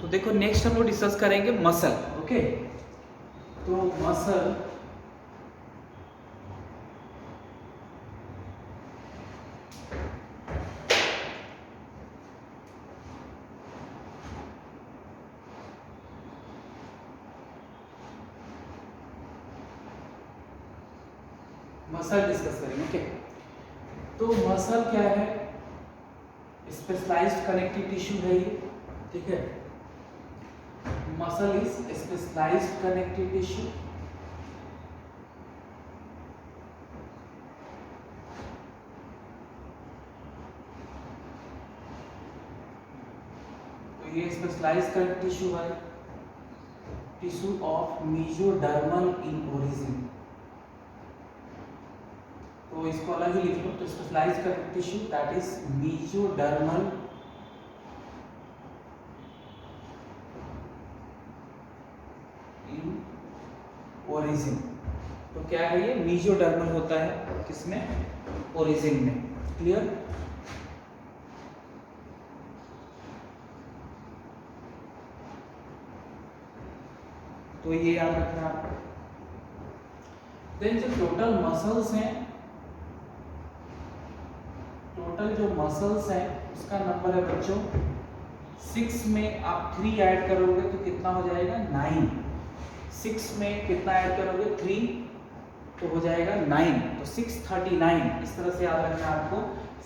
तो देखो नेक्स्ट हम लोग डिस्कस करेंगे मसल। ओके, तो मसल डिस्कस करेंगे। ओके, तो मसल क्या है? स्पेशलाइज्ड कनेक्टिव टिश्यू है ये, ठीक है। Muscle is specialised connective tissue. तो ये स्पेशलाइज्ड कनेक्टिव टिश्यू है, tissue of mesodermal in origin. तो इसको अलग ही लिख लो। तो specialised connective tissue that is mesodermal in origin. तो क्या है ये? मेसोडर्मल होता है किसमें? ओरिजिन में। क्लियर? तो ये याद रखना आपको। देन जो टोटल मसल्स हैं, टोटल जो मसल्स हैं उसका नंबर है बच्चों 6 में आप 3 ऐड करोगे तो कितना हो जाएगा? 9। 6 में कितना ऐड करोगे? 3, तो हो जाएगा 9। तो 639 इस तरह से याद रखना आपको।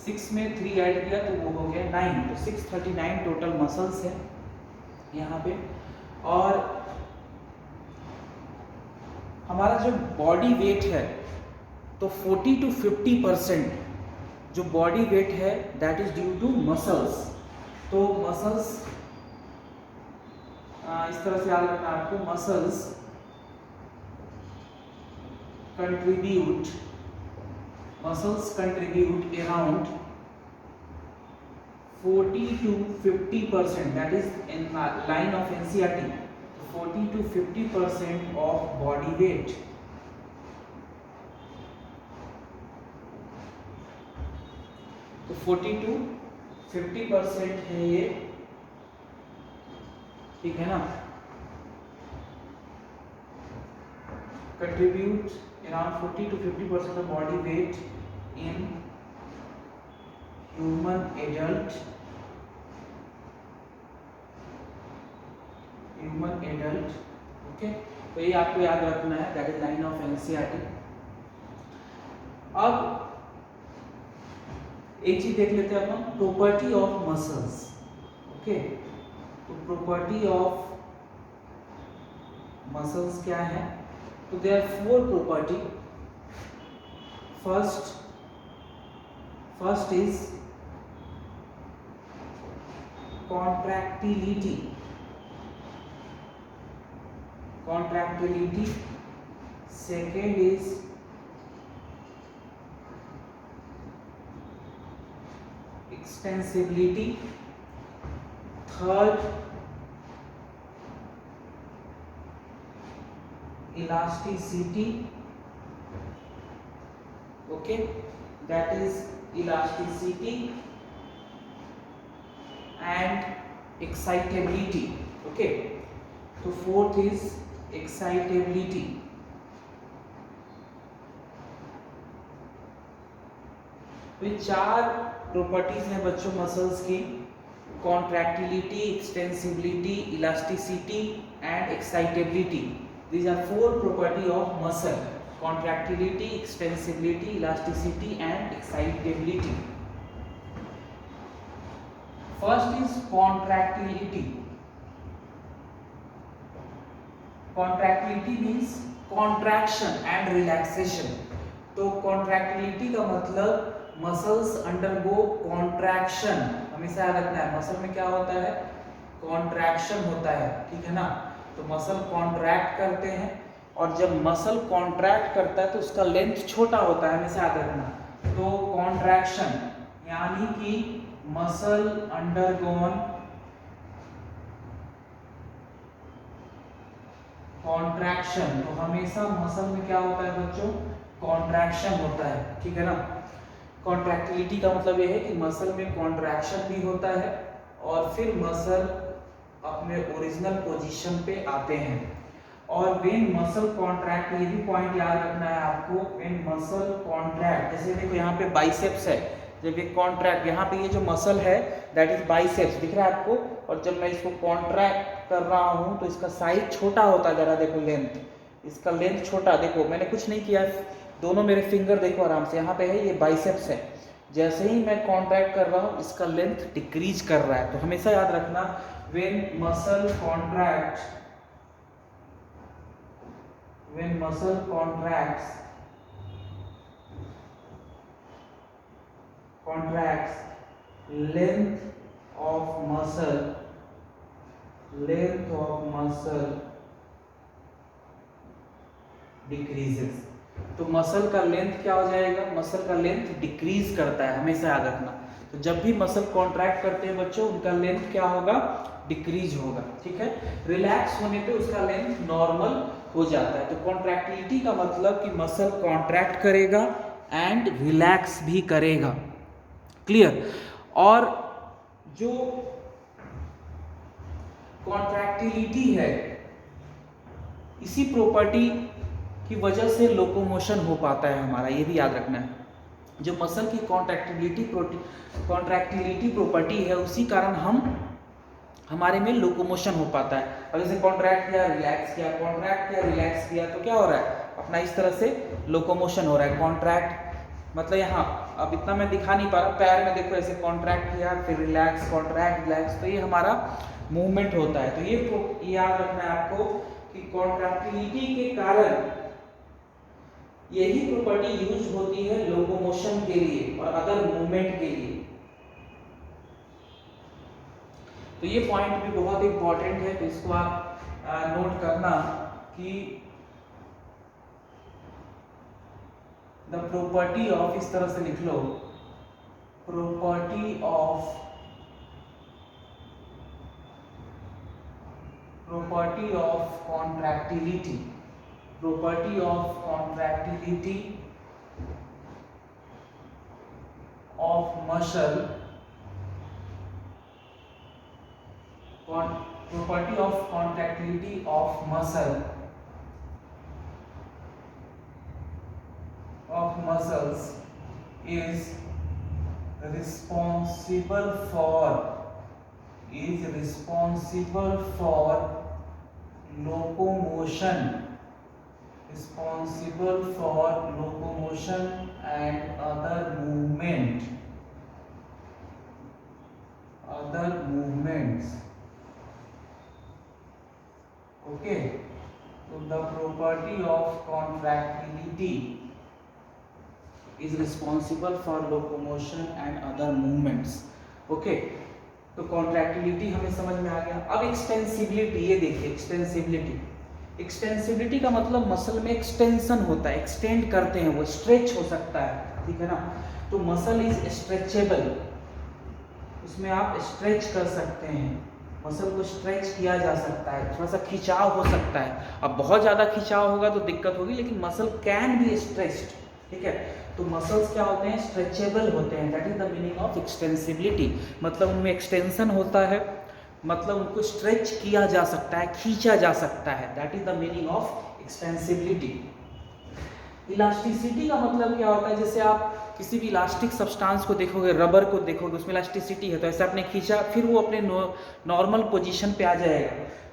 6 में 3 ऐड किया तो वो हो गया 9। तो 639 टोटल मसल्स है यहाँ पे। और हमारा जो बॉडी वेट है तो 40 to 50% जो बॉडी वेट है that is due to muscles. तो मसल्स इस तरह से याद रखना आपको, muscles contribute around 40 to 50%, that is in line of NCERT, 40 to 50% of body weight। तो 40 to 50% है ये, ठीक है ना। Contribute around 40 to 50% of body weight in human adult okay. तो ये आपको याद रखना है, that is line of NCERT. अब एक चीज देख लेते हैं अपन, प्रॉपर्टी ऑफ मसल्स। ओके, तो प्रॉपर्टी ऑफ मसल्स क्या है? तो there are 4 property. First is contractility। Second is extensibility। Third, elasticity। Okay, that is elasticity and excitability। Okay, so fourth is excitability। तो ये 4 प्रॉपर्टीज हैं बच्चों मसल्स की, contractility, extensibility, elasticity and excitability. These are 4 property of muscle, contractility, extensibility, elasticity and excitability. First is contractility. Contractility means contraction and relaxation. तो contractility का मतलब muscles undergo contraction. हमेशा याद रखना है, मसल में क्या होता है? कॉन्ट्रैक्शन होता है, ठीक है ना। तो मसल कॉन्ट्रैक्ट करते हैं, और जब मसल कॉन्ट्रैक्ट करता है तो उसका लेंथ छोटा होता है, हमेशा याद रखना। तो कॉन्ट्रैक्शन यानी कि मसल अंडरगोन कॉन्ट्रैक्शन। तो हमेशा मसल में क्या होता है बच्चों? कॉन्ट्रैक्शन होता है, ठीक है ना। कॉन्ट्रैक्टिलिटी का मतलब यह है कि मसल में कॉन्ट्रैक्शन भी होता है और फिर मसल अपने ओरिजिनल पोजीशन पे आते हैं। और व्हेन मसल कॉन्ट्रैक्ट, ये भी पॉइंट याद रखना है आपको, व्हेन मसल कॉन्ट्रैक्ट, जैसे देखो यहाँ पे बाइसेप्स है, जब ये कॉन्ट्रैक्ट, यहाँ पे ये जो मसल है दैट इज बाइसेप्स, दिख रहा है आपको, और जब मैं इसको कॉन्ट्रैक्ट कर रहा हूँ तो इसका साइज छोटा होता है, जरा देखो लेंथ, इसका लेंथ छोटा, देखो मैंने कुछ नहीं किया, दोनों मेरे फिंगर देखो आराम से, यहाँ पे है ये बाइसेप्स है, जैसे ही मैं कॉन्ट्रैक्ट कर रहा हूँ इसका लेंथ डिक्रीज कर रहा है। तो हमेशा याद रखना, when muscle contract, when muscle contracts, length of muscle decreases। तो मसल का लेंथ क्या हो जाएगा, मसल का लेंथ डिक्रीज करता है, हमेशा याद रखना। तो जब भी मसल कॉन्ट्रैक्ट करते हैं बच्चों, उनका लेंथ क्या होगा, डिक्रीज होगा, ठीक है। रिलैक्स होने पे उसका लेंथ नॉर्मल हो जाता है। तो कॉन्ट्रैक्टिलिटी का मतलब कि मसल कॉन्ट्रैक्ट करेगा एंड रिलैक्स भी करेगा, क्लियर। और जो कॉन्ट्रैक्टिलिटी है, इसी प्रॉपर्टी की वजह से लोकोमोशन हो पाता है हमारा, ये भी याद रखना है। जो मसल की कॉन्ट्रैक्टिलिटी प्रॉपर्टी है, उसी कारण हमारे में लोकोमोशन हो पाता है। अब जैसे कॉन्ट्रैक्ट किया, रिलैक्स किया, कॉन्ट्रैक्ट किया, रिलैक्स किया, तो क्या हो रहा है, अपना इस तरह से लोकोमोशन हो रहा है। कॉन्ट्रैक्ट मतलब यहाँ, अब इतना मैं दिखा नहीं पा रहा, पैर में देखो ऐसे कॉन्ट्रैक्ट किया, फिर रिलैक्स, कॉन्ट्रैक्ट, रिलैक्स, तो ये हमारा मूवमेंट होता है। तो ये याद रखना है आपको कि कॉन्ट्रैक्टिलिटी के कारण यही प्रॉपर्टी यूज होती है लोकोमोशन के लिए और अदर मूवमेंट के लिए। तो ये पॉइंट भी बहुत इंपॉर्टेंट है, तो इसको आप नोट करना कि द प्रॉपर्टी ऑफ, इस तरह से लिख लो, property of contractility, property of contractility of muscle, property of contractility of muscles is responsible for locomotion and other movements, okay। So the property of contractility is responsible for locomotion and other movements, okay। तो contractility हमें समझ में आ गया। अब extensibility, ये देखिए extensibility का मतलब मसल में एक्सटेंशन होता है, एक्सटेंड करते हैं, वो स्ट्रेच हो सकता है, ठीक है ना। तो मसल इज स्ट्रेचेबल, उसमें आप स्ट्रेच कर सकते हैं, मसल को स्ट्रेच किया जा सकता है, थोड़ा सा खिंचाव हो सकता है। अब बहुत ज़्यादा खिंचाव होगा तो दिक्कत होगी, लेकिन मसल कैन बी स्ट्रेच्ड, ठीक है। तो मसल्स क्या होते हैं, स्ट्रेचेबल होते हैं, that is the meaning of extensibility. मतलब उनमें एक्सटेंशन होता है, मतलब उनको स्ट्रेच किया जा सकता है, खींचा जा सकता है, that is the meaning of extensibility. Elasticity का मतलब क्या होता है, जैसे आप किसी भी इलास्टिक सब्सटेंस को देखोगे, रबर को देखोगे, उसमें इलास्टिसिटी है, तो ऐसे आपने खींचा, फिर वो अपने नॉर्मल पोजीशन पे आ जाएगा।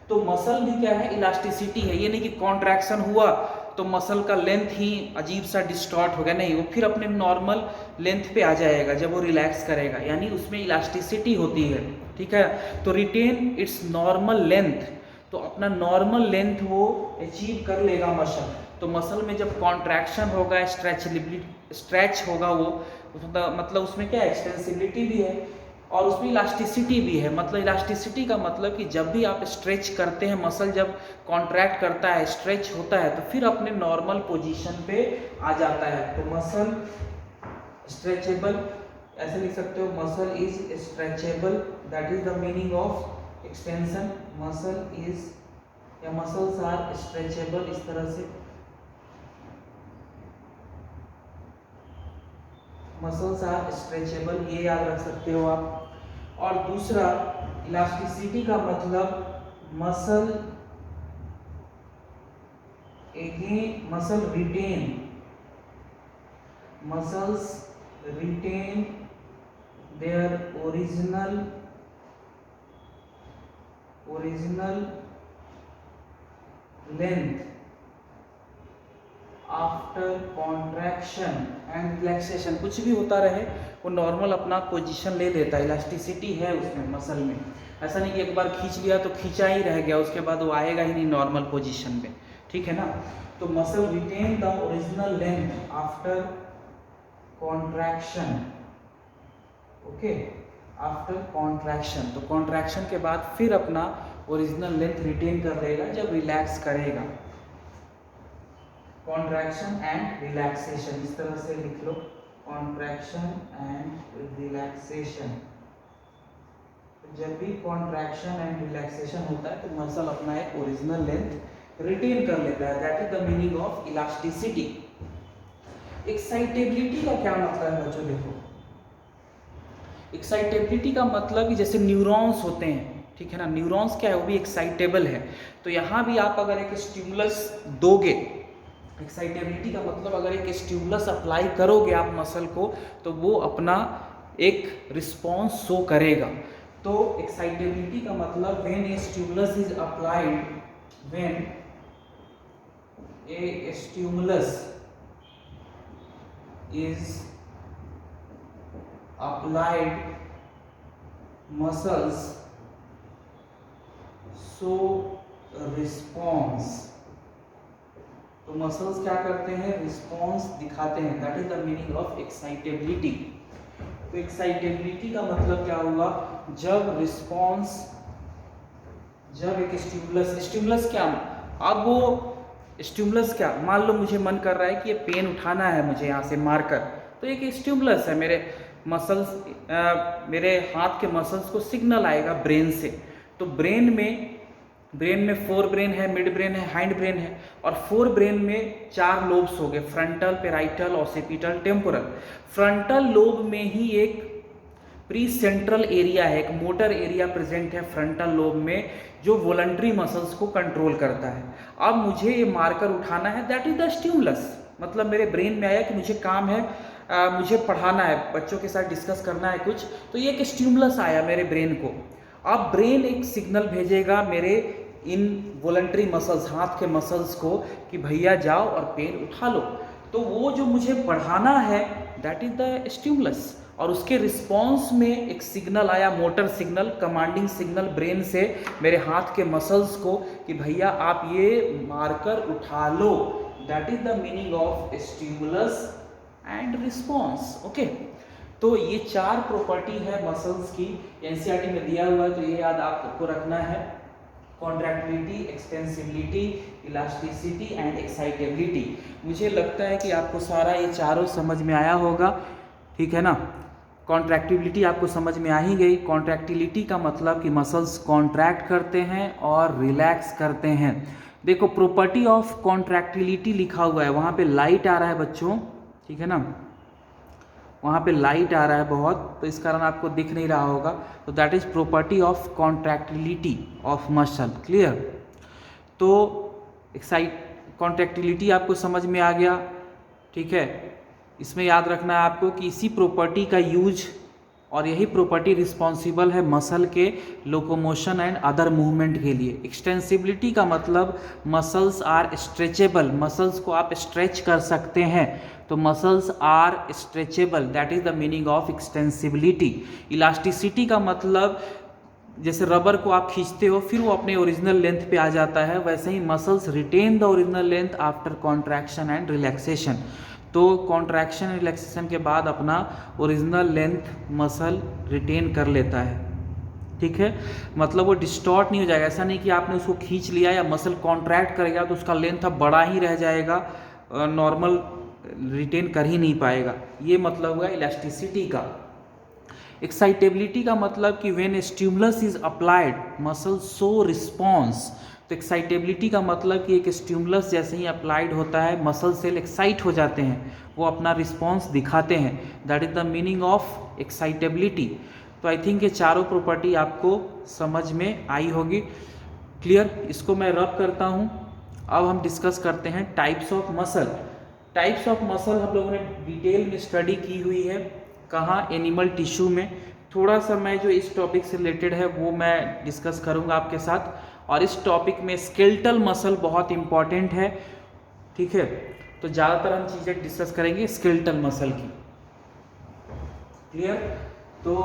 तो मसल भी क्या है, इलास्टिसिटी है। ये नहीं कि कॉन्ट्रैक्शन हुआ तो मसल का लेंथ ही अजीब सा डिस्टॉर्ट हो गया, नहीं, वो फिर अपने नॉर्मल लेंथ पे आ जाएगा जब वो रिलैक्स करेगा, यानी उसमें इलास्टिसिटी होती है, ठीक है। तो रिटेन इट्स नॉर्मल लेंथ, तो अपना नॉर्मल लेंथ वो अचीव कर लेगा मसल। तो मसल में जब कॉन्ट्रैक्शन होगा, स्ट्रेच होगा वो, मतलब उसमें क्या एक्सटेंसिबिलिटी भी है और उसमें इलास्टिसिटी भी है। मतलब इलास्टिसिटी का मतलब कि जब भी आप स्ट्रेच करते हैं, मसल जब कॉन्ट्रैक्ट करता है, स्ट्रेच होता है, तो फिर अपने नॉर्मल पोजीशन पे आ जाता है। तो मसल स्ट्रेचेबल, ऐसे लिख सकते हो, muscle is stretchable, that is the meaning of extension. Muscle is या मसल्स आर स्ट्रेचेबल, इस तरह से मसल्स आर स्ट्रेचेबल, ये याद रख सकते हो आप। और दूसरा इलास्टिसिटी का मतलब muscle muscles retain their original length after contraction and relaxation. कुछ भी होता रहे वो नॉर्मल अपना पोजीशन ले लेता है, इलास्टिसिटी है उसमें मसल में। ऐसा नहीं कि एक बार खींच लिया तो खींचा ही रह गया, उसके बाद वो आएगा ही नहीं नॉर्मल पोजीशन में, ठीक है ना। तो muscle retain the original length after contraction, okay, after contraction. तो कॉन्ट्रैक्शन के बाद फिर अपना ओरिजिनल लेंथ रिटेन कर लेगा जब रिलैक्स करेगा। कॉन्ट्रैक्शन एंड रिलैक्सेशन, इस तरह से लिख लो, कॉन्ट्रैक्शन एंड रिलैक्सेशन। जब भी कॉन्ट्रैक्शन एंड रिलैक्सेशन होता है तो मसल अपना एक ओरिजिनल लेंथ रिटेन कर लेता है, that is the meaning of elasticity. Excitability का क्या मतलब है बच्चों? देखो, एक्साइटेबिलिटी का मतलब कि जैसे न्यूरॉन्स होते हैं, ठीक है ना, न्यूरॉन्स क्या है, वो भी एक्साइटेबल है। तो यहाँ भी आप अगर एक स्टिमुलस दोगे, एक्साइटेबिलिटी का मतलब अगर एक स्टिमुलस अप्लाई करोगे आप मसल को, तो वो अपना एक रिस्पॉन्स शो करेगा। तो एक्साइटेबिलिटी का मतलब when A stimulus is applied, when A stimulus is applied, muscles show response। तो मसल्स क्या करते हैं? रिस्पॉन्स दिखाते हैं, that is the meaning of excitability. तो एक्साइटेबिलिटी का मतलब क्या हुआ? जब रिस्पॉन्स, जब एक स्टिमुलस क्या, अब वो स्टिमुलस क्या, मान लो मुझे मन कर रहा है कि ये पेन उठाना है मुझे यहाँ से मारकर, तो एक स्टिमुलस है, मेरे मसल्स, मेरे हाथ के मसल्स को सिग्नल आएगा ब्रेन से। तो ब्रेन में फोर ब्रेन है, मिड ब्रेन है, हाइंड ब्रेन है, और फोर ब्रेन में 4 लोब्स हो गए, frontal, parietal, occipital, temporal. Frontal lobe में ही एक प्री सेंट्रल एरिया है, एक मोटर एरिया प्रेजेंट है फ्रंटल लोब में, जो वॉलंटरी मसल्स को कंट्रोल करता है। अब मुझे ये मारकर उठाना है, दैट इज द स्टिमुलस। मतलब मेरे ब्रेन में आया कि मुझे काम है, मुझे पढ़ाना है, बच्चों के साथ डिस्कस करना है कुछ, तो ये एक स्टिमुलस आया मेरे ब्रेन को। अब ब्रेन एक सिग्नल भेजेगा मेरे इन वॉलंटरी मसल्स, हाथ के मसल्स को, कि भैया जाओ और पेन उठा लो। तो वो जो मुझे पढ़ाना है, दैट इज द स्टिमुलस। और उसके रिस्पॉन्स में एक सिग्नल आया, motor signal, commanding signal brain से मेरे हाथ के मसल्स को, कि भैया आप ये मारकर उठा लो। That is the meaning of stimulus and response, okay. तो ये 4 प्रॉपर्टी है मसल्स की, एनसीईआरटी में दिया हुआ है, तो ये याद आपको रखना है, contractility, extensibility, elasticity and excitability. मुझे लगता है कि आपको सारा ये चारों समझ में आया होगा, ठीक है ना। कॉन्ट्रैक्टिबिलिटी आपको समझ में आ ही गई। कॉन्ट्रैक्टिलिटी का मतलब कि मसल्स कॉन्ट्रैक्ट करते हैं और रिलैक्स करते हैं। देखो, प्रॉपर्टी ऑफ कॉन्ट्रैक्टिलिटी लिखा हुआ है, वहाँ पे लाइट आ रहा है बच्चों, ठीक है ना, वहाँ पे लाइट आ रहा है बहुत, तो इस कारण आपको दिख नहीं रहा होगा। तो that is property of contractility of muscle, clear. तो कॉन्ट्रैक्टिलिटी आपको समझ में आ गया, ठीक है। इसमें याद रखना है आपको कि इसी प्रॉपर्टी का यूज, और यही प्रॉपर्टी रिस्पॉन्सिबल है मसल के लोकोमोशन एंड अदर मूवमेंट के लिए। एक्सटेंसिबिलिटी का मतलब मसल्स आर स्ट्रेचेबल, मसल्स को आप स्ट्रेच कर सकते हैं, तो muscles are stretchable, that is the meaning of extensibility. Elasticity का मतलब जैसे रबर को आप खींचते हो फिर वो अपने ओरिजिनल लेंथ पे आ जाता है, वैसे ही muscles retain the original length after contraction and relaxation. तो कॉन्ट्रैक्शन रिलैक्सेशन के बाद अपना ओरिजिनल लेंथ मसल रिटेन कर लेता है, ठीक है। मतलब वो डिस्टॉर्ट नहीं हो जाएगा, ऐसा नहीं कि आपने उसको खींच लिया या मसल कॉन्ट्रैक्ट करेगा तो उसका लेंथ अब बड़ा ही रह जाएगा, नॉर्मल रिटेन कर ही नहीं पाएगा। ये मतलब हुआ इलास्टिसिटी का। एक्साइटेबिलिटी का मतलब कि when stimulus is applied muscle show response. तो एक्साइटेबिलिटी का मतलब कि एक स्टिमुलस जैसे ही अप्लाइड होता है मसल सेल एक्साइट हो जाते हैं, वो अपना रिस्पॉन्स दिखाते हैं, that is the meaning of excitability. तो तो आई थिंक ये चारों प्रॉपर्टी आपको समझ में आई होगी। क्लियर, इसको मैं रब करता हूँ। अब हम डिस्कस करते हैं types of muscle. Types of muscle हम लोगों ने डिटेल में स्टडी की हुई है, कहाँ, एनिमल टिश्यू में। थोड़ा सा मैं जो इस टॉपिक से रिलेटेड है वो मैं डिस्कस करूँगा आपके साथ, और इस टॉपिक में स्केलेटल मसल बहुत इंपॉर्टेंट है, ठीक है। तो ज़्यादातर हम चीज़ें डिस्कस करेंगे स्केलेटल मसल की। क्लियर, तो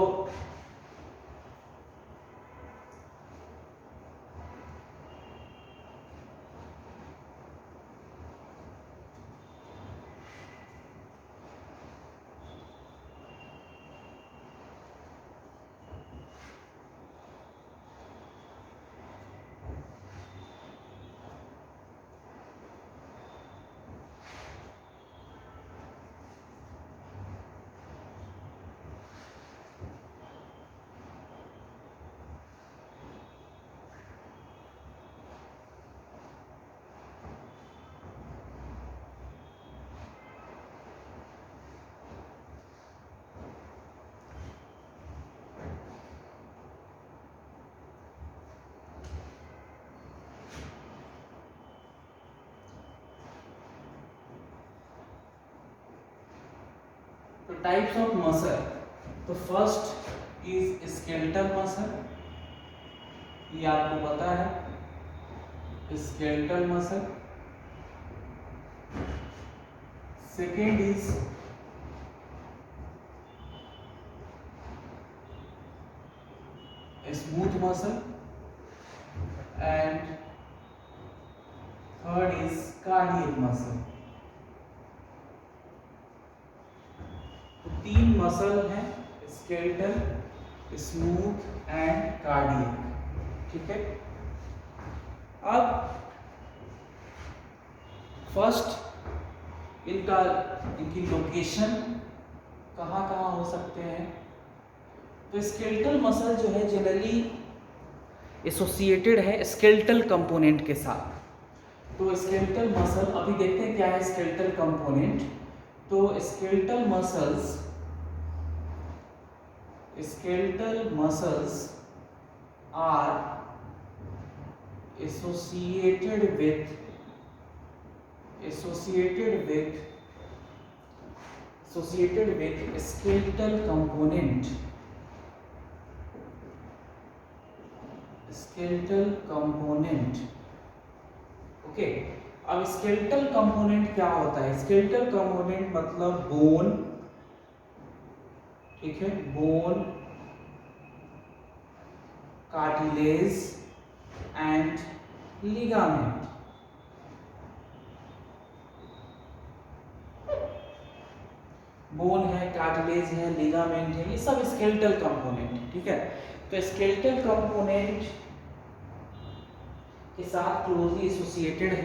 टाइप्स ऑफ मसल, तो फर्स्ट इज स्केलेटल मसल, ये आपको पता है skeletal muscle. Second is smooth muscle and third is cardiac muscle. तो तीन मसल हैं, स्केलेटल, स्मूथ एंड कार्डियक, ठीक है। अब फर्स्ट इनकी लोकेशन कहाँ कहाँ हो सकते हैं। तो स्केलेटल मसल जो है जनरली एसोसिएटेड है स्केलेटल कंपोनेंट के साथ। तो स्केलेटल मसल, अभी देखते हैं क्या है स्केलेटल कंपोनेंट। तो skeletal muscles are associated with skeletal component, okay. अब स्केलेटल कंपोनेंट क्या होता है? स्केलेटल कंपोनेंट मतलब बोन, ठीक है, bone, cartilage and ligament. Bone है, कार्टिलेज है, लिगामेंट है, ये सब स्केलेटल कंपोनेंट, ठीक है। तो स्केलेटल कंपोनेंट के साथ क्लोजली एसोसिएटेड है,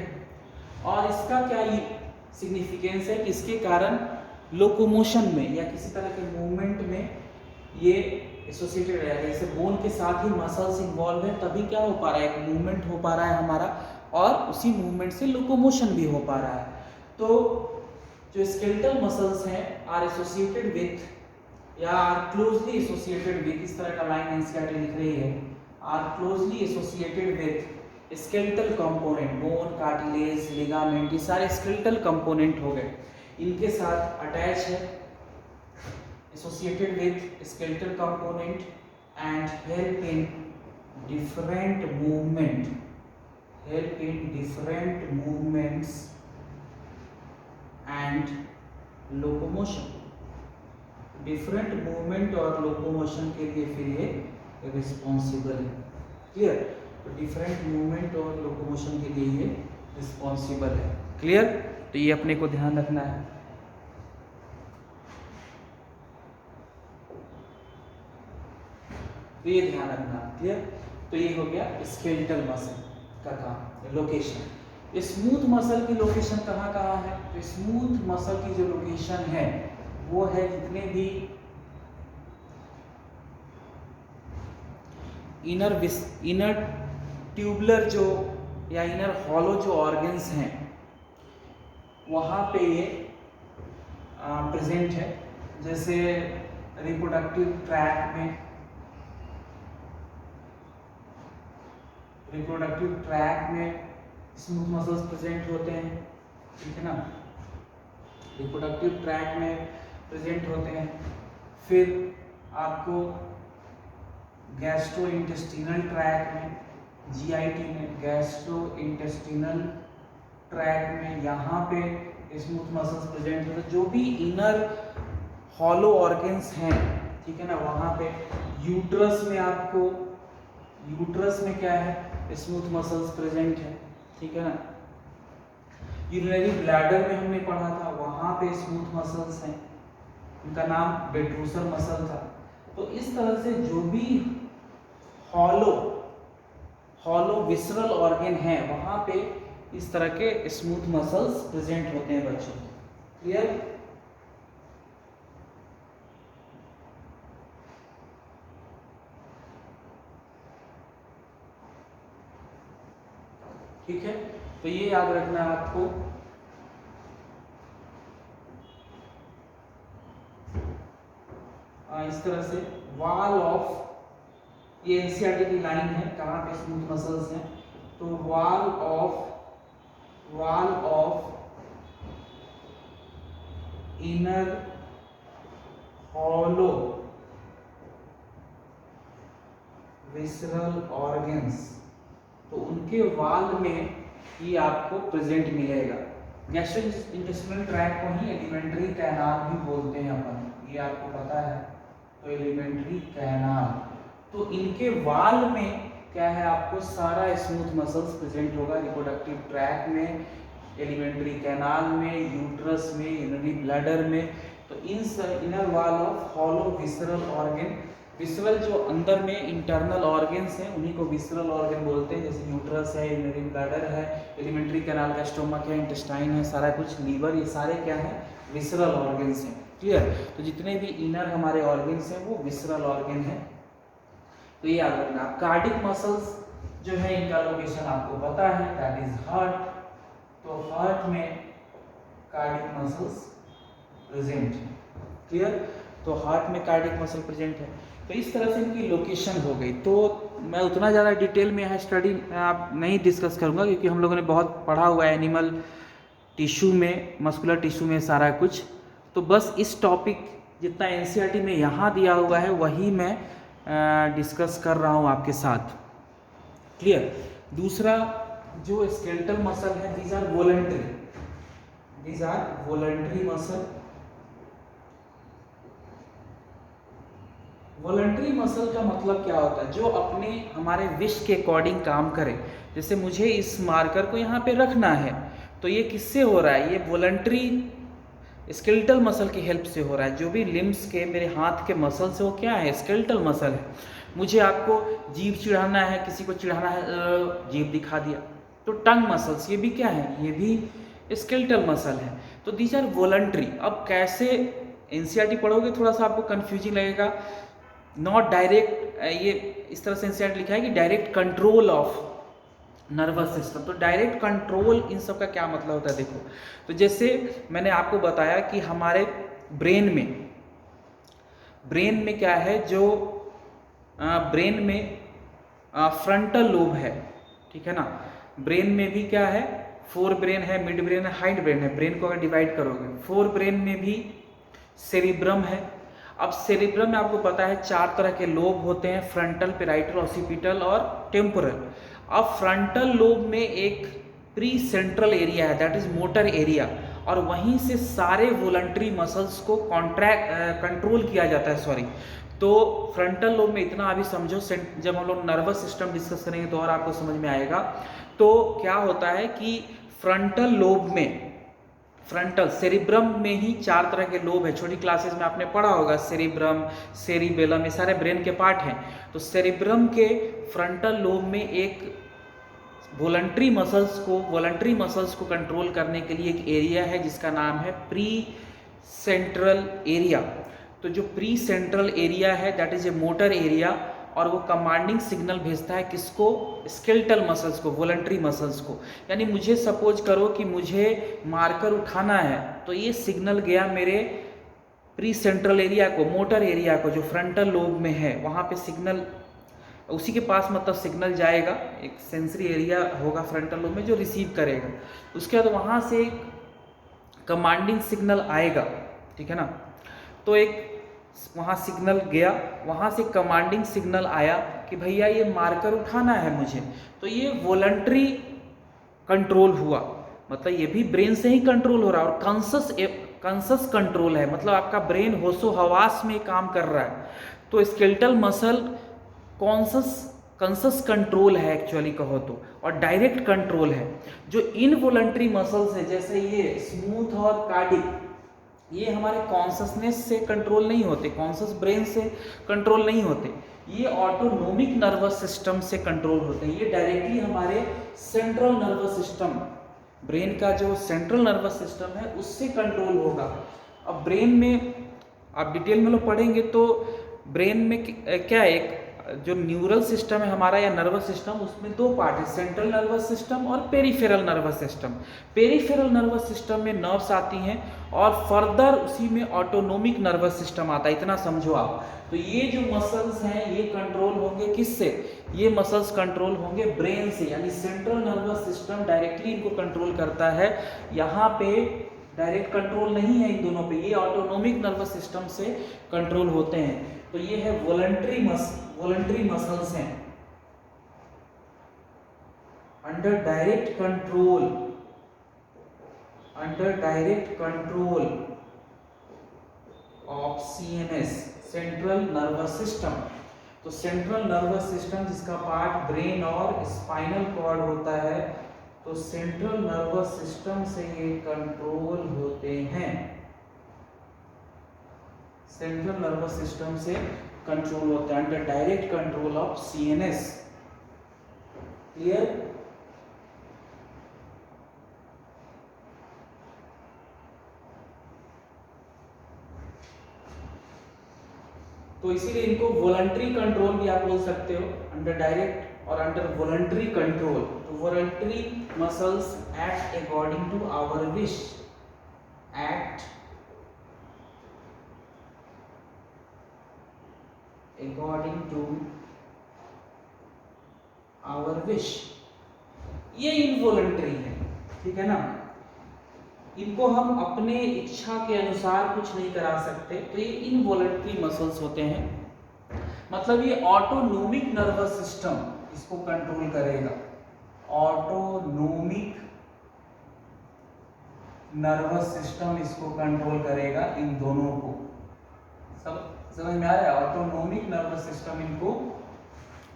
और इसका क्या सिग्निफिकेंस है कि इसके कारण लोकोमोशन में या किसी तरह के मूवमेंट में ये एसोसिएटेड रहेगा। जैसे बोन के साथ ही मसल्स इन्वॉल्व है, तभी क्या हो पा रहा है, एक मूवमेंट हो पा रहा है हमारा, और उसी मूवमेंट से लोकोमोशन भी हो पा रहा है। तो जो स्केलेटल मसल्स हैं आर एसोसिएटेड विथ या आर क्लोजली एसोसिएटेड विथ, इस तरह का लाइन एनसीईआरटी लिख रही है, are closely associated with skeletal component, bone, cartilage, ligament, ये सारे स्केलेटल कंपोनेंट हो गए, इनके साथ अटैच है, associated with skeletal component and help in different movements and locomotion। Different movement और लोकोमोशन के लिए फिर ये रिस्पॉन्सिबल है। क्लियर, तो डिफरेंट मूवमेंट और लोकोमोशन के लिए ये रिस्पॉन्सिबल है। क्लियर, तो ये अपने को ध्यान रखना है। तो ये ध्यान रखना, क्लियर। तो ये हो गया स्केलेटल मसल का काम, लोकेशन। स्मूथ मसल की लोकेशन कहाँ कहाँ है? तो स्मूथ मसल की जो लोकेशन है वो है जितने भी इनर ट्यूबुलर जो या इनर हॉलो जो ऑर्गन्स हैं वहाँ पे ये प्रेजेंट है। जैसे रिप्रोडक्टिव ट्रैक्ट में रिप्रोडक्टिव ट्रैक में स्मूथ मसल्स प्रेजेंट होते हैं, ठीक है ना, रिप्रोडक्टिव ट्रैक में प्रेजेंट होते हैं। फिर आपको गैस्ट्रो इंटेस्टिनल ट्रैक में, जीआईटी में, गैस्ट्रो इंटेस्टिनल ट्रैक में यहाँ पे स्मूथ मसल्स प्रेजेंट होते हैं। जो भी इनर हॉलो ऑर्गन्स हैं, ठीक है ना, वहाँ पे यूट्रस में आपको, यूट्रस में क्या है, स्मूथ मसल्स प्रेजेंट है, ठीक है ना। यूरिनरी ब्लैडर में हमने पढ़ा था, वहाँ पे स्मूथ मसल्स हैं, उनका नाम बेट्रूसर मसल था। तो इस तरह से जो भी हॉलो विसरल ऑर्गन है वहाँ पे इस तरह के स्मूथ मसल्स प्रेजेंट होते हैं बच्चों। क्लियर? ठीक है, तो ये याद रखना है आपको। इस तरह से वॉल ऑफ, ये एनसीईआरटी की लाइन है कहाँ पे स्मूथ मसल्स हैं, तो wall of inner hollow visceral organs, तो उनके वाल में ये आपको प्रेजेंट मिलेगा। गैस्ट्रोइंटेस्टाइनल ट्रैक्ट को ही एलिमेंट्री कैनाल भी बोलते हैं अपन, ये आपको पता है, तो एलिमेंट्री कैनाल, तो इनके वाल में क्या है, आपको सारा स्मूथ मसल्स प्रेजेंट होगा, रिप्रोडक्टिव ट्रैक में, एलिमेंट्री कैनाल में, यूट्रस में, यूरिनरी ब्लैडर में। तो इन inner wall of hollow visceral organ, visceral जो अंदर में इंटरनल ऑर्गन्स हैं उन्हीं को विसरल ऑर्गन बोलते हैं, जैसे यूट्रस है, यूरिनरी ब्लैडर है, एलिमेंट्री कैनाल का स्टोमक है, इंटेस्टाइन है, सारा कुछ, लीवर, ये सारे क्या है, विसरल ऑर्गन्स हैं। क्लियर? तो जितने भी इनर हमारे ऑर्गन्स हैं वो विसरल ऑर्गन है, तो ये याद रखना। कार्डिक मसल्स जो है इनका लोकेशन आपको पता है, दैट इज हार्ट, तो हार्ट में कार्डिक मसल्स प्रेजेंट है। क्लियर? तो हार्ट में कार्डिक मसल प्रेजेंट है। तो इस तरह से इनकी लोकेशन हो गई। तो मैं उतना ज़्यादा डिटेल में यहाँ स्टडी आप नहीं डिस्कस करूँगा, क्योंकि हम लोगों ने बहुत पढ़ा हुआ है एनिमल टिश्यू में, मस्कुलर टिश्यू में सारा कुछ। तो बस इस टॉपिक जितना एनसीईआरटी में यहाँ दिया हुआ है वही मैं डिस्कस कर रहा हूँ आपके साथ। क्लियर? दूसरा जो स्केलेटल मसल है, these are voluntary muscle. Voluntary muscle का मतलब क्या होता है, जो अपने हमारे विश के अकॉर्डिंग काम करे। जैसे मुझे इस मार्कर को यहाँ पे रखना है, तो ये किससे हो रहा है, ये वॉलंटरी स्केलेटल मसल की हेल्प से हो रहा है। जो भी लिम्स के मेरे हाथ के मसल से, वो क्या है, स्केलेटल मसल है। मुझे आपको जीभ चिढ़ाना है, किसी को चिढ़ाना है, जीभ दिखा दिया, तो टंग मसल्स, ये भी क्या है, ये भी स्केलेटल मसल है। तो दीज आर वॉलंटरी। अब कैसे, एनसीईआरटी पढ़ोगे थोड़ा सा आपको कंफ्यूजिंग लगेगा, नॉट डायरेक्ट, ये इस तरह से एनसीईआरटी लिखा है कि direct control of nervous system. तो डायरेक्ट कंट्रोल, इन सब का क्या मतलब होता है, देखो। तो जैसे मैंने आपको बताया कि हमारे ब्रेन में क्या है, जो ब्रेन में फ्रंटल लोब है, ठीक है ना। ब्रेन में भी क्या है, फोर ब्रेन है, मिड ब्रेन है, हाइंड ब्रेन है। ब्रेन को अगर डिवाइड करोगे, फोर ब्रेन में भी सेरिब्रम है। अब सेरिब्रम में आपको पता है 4 तरह के लोब होते हैं, फ्रंटल, पैराइटल, ऑसिपिटल और टेम्पोरल। अब फ्रंटल लोब में एक प्री सेंट्रल एरिया है, दैट इज मोटर एरिया, और वहीं से सारे वॉलंटरी मसल्स को कंट्रोल किया जाता है। तो फ्रंटल लोब में इतना अभी समझो, जब हम लोग नर्वस सिस्टम डिस्कस करेंगे तो और आपको समझ में आएगा। तो क्या होता है कि फ्रंटल लोब में, फ्रंटल सेरिब्रम में ही 4 तरह के लोब है। छोटी क्लासेस में आपने पढ़ा होगा, सेरिब्रम, सेरिबेलम, ये सारे ब्रेन के पार्ट हैं। तो सेरिब्रम के फ्रंटल लोब में एक वॉलंटरी मसल्स को कंट्रोल करने के लिए एक एरिया है जिसका नाम है प्री सेंट्रल एरिया। तो जो प्री सेंट्रल एरिया है, that is a motor area, और वो कमांडिंग सिग्नल भेजता है किसको, स्केलेटल मसल्स को, वॉलंटरी मसल्स को। यानी मुझे सपोज करो कि मुझे मार्कर उठाना है, तो ये सिग्नल गया मेरे प्री सेंट्रल एरिया को, मोटर एरिया को, जो फ्रंटल लोब में है, वहाँ पे सिग्नल उसी के पास मतलब सिग्नल जाएगा, एक सेंसरी एरिया होगा फ्रंटल लोब में जो रिसीव करेगा। उसके बाद वहाँ से एक कमांडिंग सिग्नल आएगा, ठीक है ना। तो एक वहाँ सिग्नल गया, वहाँ से कमांडिंग सिग्नल आया कि भैया ये मार्कर उठाना है मुझे, तो ये वॉलंटरी कंट्रोल हुआ, मतलब ये भी ब्रेन से ही कंट्रोल हो रहा है। और कॉन्शस कंट्रोल है, मतलब आपका ब्रेन होशो हवास में काम कर रहा है। तो स्केलेटल मसल कॉन्शस कंट्रोल है एक्चुअली कहो तो, और डायरेक्ट कंट्रोल है। जो इनवॉलंटरी मसल्स है जैसे ये स्मूथ और कार्डिक, ये हमारे कॉन्शसनेस से कंट्रोल नहीं होते, कॉन्शस ब्रेन से कंट्रोल नहीं होते, ये ऑटोनोमिक नर्वस सिस्टम से कंट्रोल होते हैं। ये डायरेक्टली हमारे सेंट्रल नर्वस सिस्टम, ब्रेन का जो सेंट्रल नर्वस सिस्टम है उससे कंट्रोल होगा। अब ब्रेन में आप डिटेल में लोग पढ़ेंगे तो ब्रेन में क्या है, एक जो न्यूरल सिस्टम है हमारा या नर्वस सिस्टम, उसमें दो पार्ट है, सेंट्रल नर्वस सिस्टम और peripheral nervous system. Peripheral nervous system में नर्व्स आती हैं और फर्दर उसी में ऑटोनोमिक नर्वस सिस्टम आता है, इतना समझो आप। तो ये जो मसल्स हैं ये कंट्रोल होंगे किससे, ये मसल्स कंट्रोल होंगे ब्रेन से, यानी सेंट्रल नर्वस सिस्टम डायरेक्टली इनको कंट्रोल करता है। यहाँ पे डायरेक्ट कंट्रोल नहीं है इन दोनों पे, ये ऑटोनोमिक नर्वस सिस्टम से कंट्रोल होते हैं। तो ये है वॉलंटरी मसल्स हैं under direct control of CNS, central nervous system. तो सेंट्रल नर्वस सिस्टम जिसका पार्ट ब्रेन और स्पाइनल कॉर्ड होता है, तो सेंट्रल नर्वस सिस्टम से ये कंट्रोल होते हैं, सेंट्रल नर्वस सिस्टम से कंट्रोल होता है under direct control of CNS. Clear? तो इसीलिए इनको वॉलंटरी कंट्रोल भी आप बोल सकते हो, अंडर डायरेक्ट और अंडर वॉलंटरी कंट्रोल। तो voluntary muscles act according to our wish, act according to our wish. ये इनवॉलंटरी है, ठीक है ना, इनको हम अपने इच्छा के अनुसार कुछ नहीं करा सकते, तो ये इनवॉलंटरी मसल्स होते हैं। मतलब ये ऑटोनोमिक नर्वस सिस्टम इसको कंट्रोल करेगा, ऑटोनोमिक नर्वस सिस्टम इसको कंट्रोल करेगा, इन दोनों को। सब समझ में आ रहा है? ऑटोनोमिक नर्वस सिस्टम इनको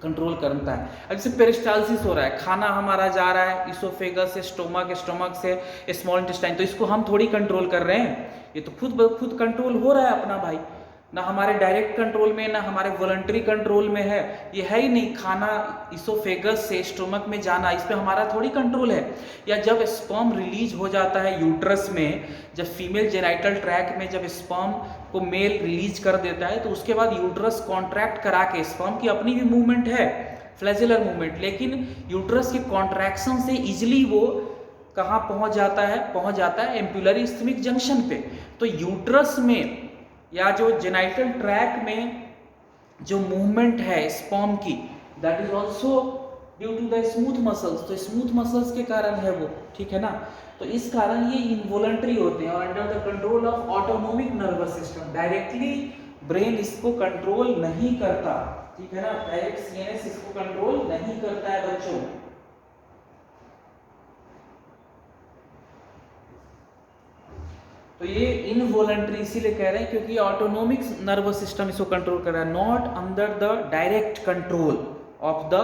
कंट्रोल करता है। अब जैसे पेरिस्टालसिस हो रहा है, खाना हमारा जा रहा है इसोफेगस से स्टोमक से स्मॉल इंटेस्टाइन, तो इसको हम थोड़ी कंट्रोल कर रहे हैं, ये तो खुद कंट्रोल हो रहा है अपना भाई, ना हमारे डायरेक्ट कंट्रोल में ना हमारे वॉलंटरी कंट्रोल में है, ये है ही नहीं। खाना इसोफेगस से स्टोमक में जाना, इस पे हमारा थोड़ी कंट्रोल है। या जब स्पर्म रिलीज हो जाता है यूट्रस में, जब फीमेल जेनाइटल ट्रैक में जब स्पर्म को मेल रिलीज कर देता है, तो उसके बाद यूट्रस कॉन्ट्रैक्ट करा के, स्पर्म की अपनी भी मूवमेंट है, फ्लैजेलर मूवमेंट, लेकिन यूट्रस के कॉन्ट्रैक्शन से इजिली वो कहाँ पहुँच जाता है एम्पुलरी इस्थमिक जंक्शन पे। तो यूट्रस में या जो जेनाइटल ट्रैक में जो मूवमेंट है स्पर्म की, that is also due to the smooth muscles, तो स्मूथ मसल्स के कारण है वो, ठीक है ना। तो इस कारण ये इनवॉलंटरी होते हैं और under the control of autonomic nervous system, directly brain इसको कंट्रोल नहीं करता, ठीक है ना, डायरेक्ट सीएनएस इसको कंट्रोल नहीं करता है बच्चों। तो ये इनवॉलंटरी इसीलिए कह रहे हैं क्योंकि ऑटोनोमिक नर्वस सिस्टम इसको कंट्रोल कर रहा है, not under the direct control of the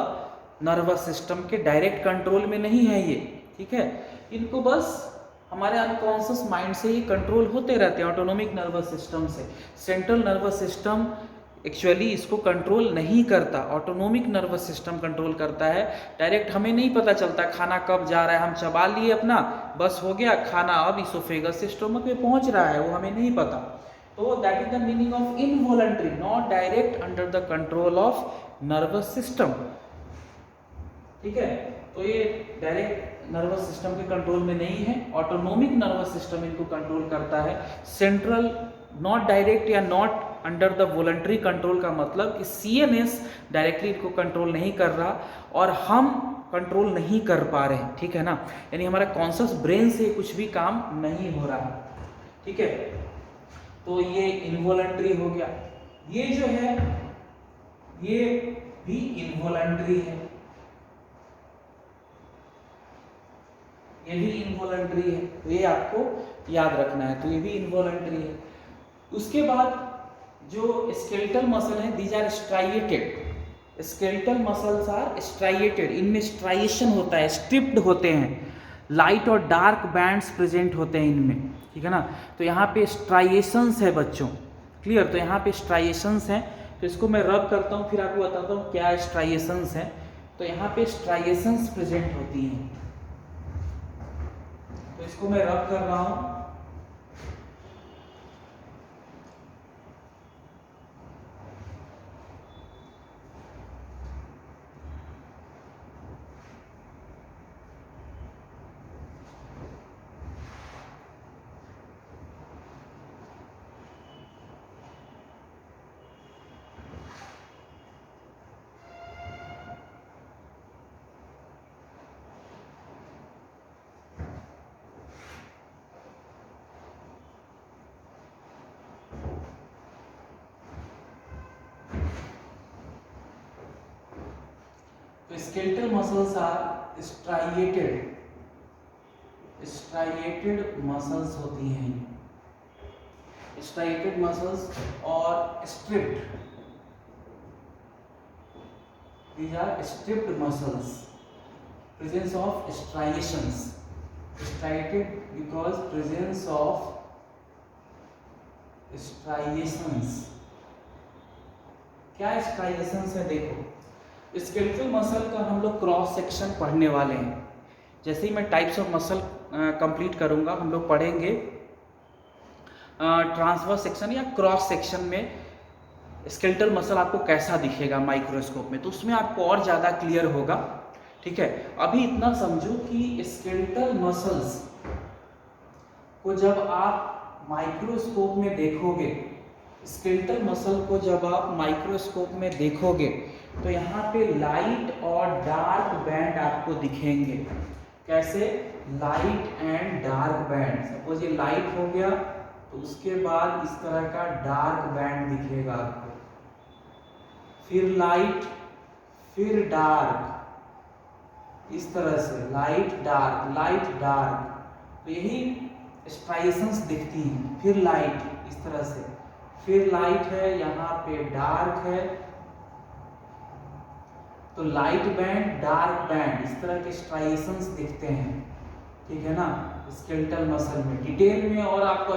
nervous system के डायरेक्ट कंट्रोल में नहीं है ये, ठीक है। इनको बस हमारे अनकॉन्शियस माइंड से ही कंट्रोल होते रहते हैं ऑटोनोमिक नर्वस सिस्टम से। सेंट्रल नर्वस सिस्टम एक्चुअली इसको कंट्रोल नहीं करता, ऑटोनोमिक नर्वस सिस्टम कंट्रोल करता है। डायरेक्ट हमें नहीं पता चलता खाना कब जा रहा है, हम चबा लिए अपना, बस हो गया खाना, अब इसोफेगस से स्टोमक में पहुंच रहा है, वो हमें नहीं पता। तो that is the meaning of involuntary, not direct under the control of nervous system, ठीक है। तो ये डायरेक्ट नर्वस सिस्टम के कंट्रोल में नहीं है, ऑटोनोमिक नर्वस सिस्टम इनको कंट्रोल करता है। सेंट्रल नॉट डायरेक्ट या not under the voluntary control का मतलब कि सीएनएस डायरेक्टली इनको कंट्रोल नहीं कर रहा और हम कंट्रोल नहीं कर पा रहे हैं, ठीक है ना, यानी हमारा कॉन्शियस ब्रेन से कुछ भी काम नहीं हो रहा, ठीक है। तो ये इनवॉलंटरी हो गया। ये जो है ये भी इनवॉलंटरी है, ये भी इनवॉलंटरी है, तो ये आपको याद रखना है, तो ये भी इनवॉलंटरी है। उसके बाद जो स्केलेटल मसल है, these are striated. Skeletal muscles are striated, इनमें स्ट्राइएशन होता है, स्ट्रिप्ड होते हैं, लाइट और डार्क बैंड्स प्रेजेंट होते हैं इनमें, ठीक है ना। तो यहाँ पे स्ट्राइएशंस है बच्चों, क्लियर। तो यहाँ पे स्ट्राइएशंस हैं, तो इसको मैं रब करता हूँ, फिर आपको बताता हूँ क्या स्ट्राइएशंस हैं। तो यहाँ पे स्ट्राइएशंस प्रेजेंट होती हैं, तो इसको मैं रब कर रहा हूँ। तो skeletal muscles are striated, striated muscles होती हैं, स्ट्राइएटेड मसल्स और striped, these are stripped muscles, presence of striations, striated because presence of striations। क्या striations है देखो, स्केलेटल मसल का हम लोग क्रॉस सेक्शन पढ़ने वाले हैं। जैसे ही मैं टाइप्स ऑफ मसल कंप्लीट करूंगा, हम लोग पढ़ेंगे ट्रांसवर्स सेक्शन या क्रॉस सेक्शन में स्केलेटल मसल आपको कैसा दिखेगा माइक्रोस्कोप में, तो उसमें आपको और ज़्यादा क्लियर होगा, ठीक है। अभी इतना समझो कि स्केलेटल मसल्स को जब आप माइक्रोस्कोप में देखोगे, स्केलेटल मसल को जब आप माइक्रोस्कोप में देखोगे तो यहाँ पे लाइट और डार्क बैंड आपको दिखेंगे। कैसे? Light and dark band. Suppose ये लाइट हो गया तो उसके बाद इस तरह का डार्क बैंड दिखेगा आपको, फिर लाइट, फिर डार्क, इस तरह से लाइट डार्क, लाइट डार्क। तो यही स्ट्राइएशंस दिखती हैं। फिर लाइट इस तरह से, फिर लाइट है, यहाँ पे डार्क है, तो लाइट बैंड, डार्क बैंड, इस तरह के स्ट्राइएशंस दिखते हैं, ठीक है ना, स्केलेटल मसल में। डिटेल में और आपको